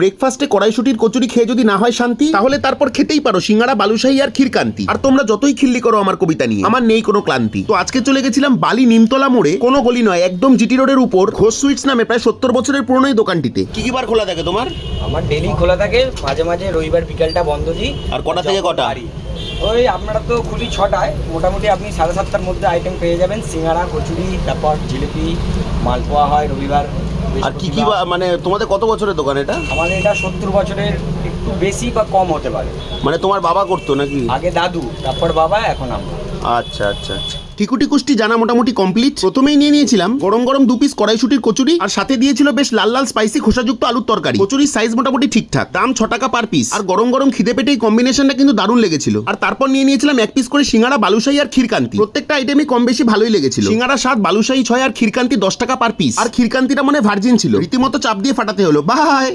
ব্রেকফাস্টে কড়াইশুটির কচুরি খেয়ে যদি না হয় শান্তি, তাহলে তারপর খেতেই পারো সিঙ্গাড়া, বালুশাহী আর ক্ষীরকান্তি। আর তোমরা যতই খিল্লি করো আমার কবিতা নিয়ে, আমার নেই কোনো ক্লান্তি। তো আজকে চলে গেছিলাম বালি নিমতলা মোড়ে, কোনো গলি নয়, একদম জিটি রোডের উপর ঘোষ সুইটস নামে প্রায় 70 বছরের পুরনো এই দোকানটিতে। কি কি বার খোলা থাকে তোমার? আমার ডেলি খোলা থাকে, মাঝে মাঝে রবিবার বিকালটা বন্ধ দিই। আর কটা থেকে কটা? ওই আপনারা তো খুলি 6টায়, মোটামুটি আপনি 7:30টার মধ্যে আইটেম পেয়ে যাবেন। সিঙ্গাড়া, কচুরি, তারপর জিলিপি, মালপোয়া হয় রবিবার। আর কি কি মানে তোমাদের কত বছরের দোকান এটা? আমাদের এটা 70 বছরের, একটু বেশি বা কম হতে পারে। মানে তোমার বাবা করতো নাকি? আগে দাদু, তারপর বাবা, এখন আমরা। আচ্ছা আচ্ছা আচ্ছা, টিকুটি কুষ্টি জানা মোটামুটি কমপ্লিট। প্রথমেই নিয়ে নিয়েছিলাম গরম গরম 2 পিস কড়াইশুটির কচুরি, আর সাথে দিয়েছিল বেশ লাল লাল স্পাইসি খোসাযুক্ত আলুর তরকারি। কচুরির সাইজ মোটামুটি ঠিকঠাক, দাম 6 টাকা পার পিস। আর গরম গরম খিদে পেটে এই কম্বিনেশনটা কিন্তু দারুণ লেগেছিল। আর তারপর নিয়ে নিয়েছিলাম 1 পিস করে সিঙ্গাড়া, বালুশাহী আর ক্ষীরকান্তি। প্রত্যেকটা আইটেমই কম বেশি ভালোই লেগেছিল। সিঙ্গাড়া 7, বালুশাহী 6 আর ক্ষীরকান্তি 10 টাকা পার পিস। আর ক্ষীরকান্তিটা মানে ভার্জিন ছিল, রীতিমতো চাপ দিয়ে ফাটাতে হলো। বাই।